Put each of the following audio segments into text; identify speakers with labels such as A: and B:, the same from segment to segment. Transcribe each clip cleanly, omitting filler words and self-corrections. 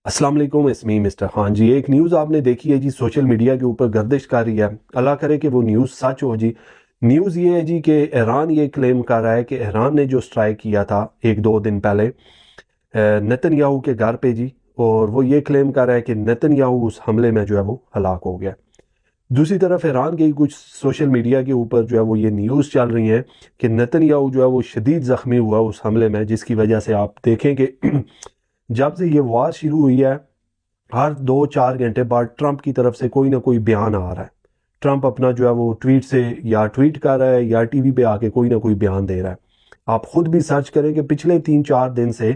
A: अस्सलाम वालेकुम, इसमें मिस्टर खान जी। एक न्यूज़ आपने देखी है जी, सोशल मीडिया के ऊपर गर्दिश कर रही है। अल्लाह करे कि वो न्यूज़ सच हो जी। न्यूज़ ये है जी कि ईरान ये क्लेम कर रहा है कि ईरान ने जो स्ट्राइक किया था एक दो दिन पहले नेतन्याहू के घर पे जी, और वो ये क्लेम कर रहा है कि नेतन्याहू उस हमले में जो है वो हलाक हो गया। दूसरी तरफ ईरान के कुछ सोशल मीडिया के ऊपर जो है वो ये न्यूज़ चल रही है कि नेतन्याहू जो है वो शदीद ज़ख्मी हुआ उस हमले में, जिसकी वजह से आप देखें कि जब से ये वार शुरू हुई है हर 2-4 घंटे बाद ट्रंप की तरफ से कोई ना कोई बयान आ रहा है। ट्रंप अपना जो है वो ट्वीट से या ट्वीट कर रहा है या टीवी पे आके कोई ना कोई बयान दे रहा है। आप खुद भी सर्च करें कि पिछले 3-4 दिन से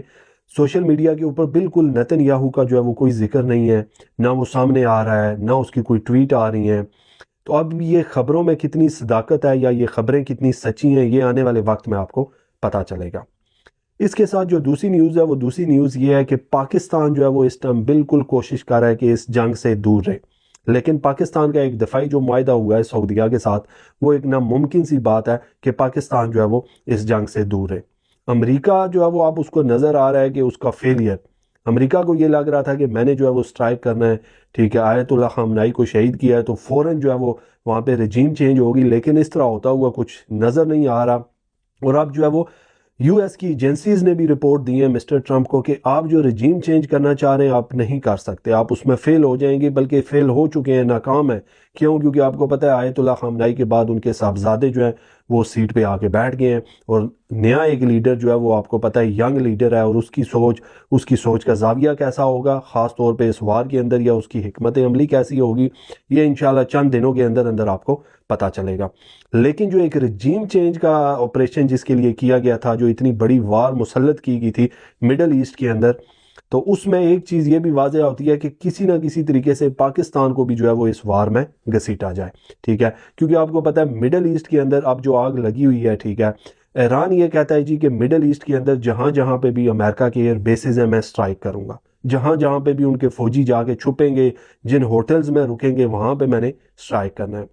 A: सोशल मीडिया के ऊपर बिल्कुल नेतन्याहू का जो है वो कोई जिक्र नहीं है, ना वो सामने आ रहा है, ना उसकी कोई ट्वीट आ रही हैं। तो अब ये खबरों में कितनी सदाकत है या ये खबरें कितनी सच्ची हैं, ये आने वाले वक्त में आपको पता चलेगा। इसके साथ जो दूसरी न्यूज़ है वो दूसरी न्यूज़ ये है कि पाकिस्तान जो है वो इस टाइम बिल्कुल कोशिश कर रहा है कि इस जंग से दूर रहे, लेकिन पाकिस्तान का एक दफाई जो मुआहदा हुआ है सऊदीया के साथ, वो एक नामुमकिन सी बात है कि पाकिस्तान जो है वो इस जंग से दूर रहे। अमेरिका जो है वो अब उसको नज़र आ रहा है कि उसका फेलियर, अमेरिका को ये लग रहा था कि मैंने जो है वो स्ट्राइक करना है, ठीक है, आयतुल्लाह खामनाई को शहीद किया है तो फ़ौरन जो है वो वहाँ पे रजीम चेंज होगी, लेकिन इस तरह होता हुआ कुछ नज़र नहीं आ रहा। और अब जो है वो यूएस की एजेंसीज ने भी रिपोर्ट दी है मिस्टर ट्रंप को कि आप जो रजीम चेंज करना चाह रहे हैं आप नहीं कर सकते, आप उसमें फेल हो जाएंगे, बल्कि फेल हो चुके हैं, नाकाम है। क्यों? क्योंकि आपको पता है आयतुल्लाह खामनाई के बाद उनके साहबजादे जो हैं वो सीट पे आके बैठ गए हैं, और नया एक लीडर जो है वो आपको पता है यंग लीडर है, और उसकी सोच का जाविया कैसा होगा, ख़ास तौर पे इस वार के अंदर, या उसकी हिकमत अमली कैसी होगी, ये इंशाल्लाह चंद दिनों के अंदर अंदर आपको पता चलेगा। लेकिन जो एक रजीम चेंज का ऑपरेशन जिसके लिए किया गया था, जो इतनी बड़ी वार मुसल्लत की गई थी मिडल ईस्ट के अंदर, तो उसमें एक चीज़ ये भी वाज़ेह होती है कि किसी ना किसी तरीके से पाकिस्तान को भी जो है वो इस वार में घसीटा जाए, ठीक है। क्योंकि आपको पता है मिडल ईस्ट के अंदर अब जो आग लगी हुई है, ठीक है, ईरान ये कहता है जी कि मिडल ईस्ट के अंदर जहाँ जहाँ पे भी अमेरिका के एयर बेसिस हैं मैं स्ट्राइक करूँगा, जहाँ जहाँ पे भी उनके फौजी जाके छुपेंगे, जिन होटल्स में रुकेंगे, वहाँ पे मैंने स्ट्राइक करना है।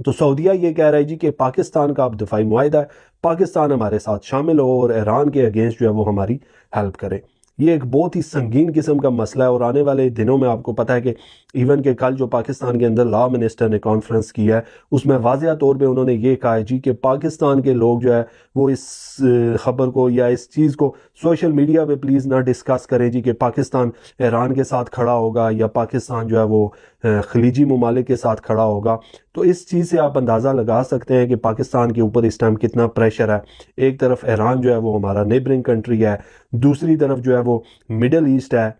A: तो सऊदीया ये कह रहा है जी कि पाकिस्तान का अब दफाई मुआहदा है, पाकिस्तान हमारे साथ शामिल हो और ईरान के अगेंस्ट जो है वो हमारी हेल्प करे। ये एक बहुत ही संगीन किस्म का मसला है, और आने वाले दिनों में आपको पता है कि इवन के कल जो पाकिस्तान के अंदर लॉ मिनिस्टर ने कॉन्फ्रेंस की है, उसमें वाज़ेह तौर पे उन्होंने ये कहा है जी कि पाकिस्तान के लोग जो है वो इस खबर को या इस चीज़ को सोशल मीडिया पे प्लीज़ ना डिस्कस करें जी कि पाकिस्तान ईरान के साथ खड़ा होगा या पाकिस्तान जो है वो खलीजी ममालिक के साथ खड़ा होगा। तो इस चीज़ से आप अंदाज़ा लगा सकते हैं कि पाकिस्तान के ऊपर इस टाइम कितना प्रेशर है। एक तरफ ईरान जो है वो हमारा नेबरिंग कंट्री है, दूसरी तरफ जो है वो मिडल ईस्ट है,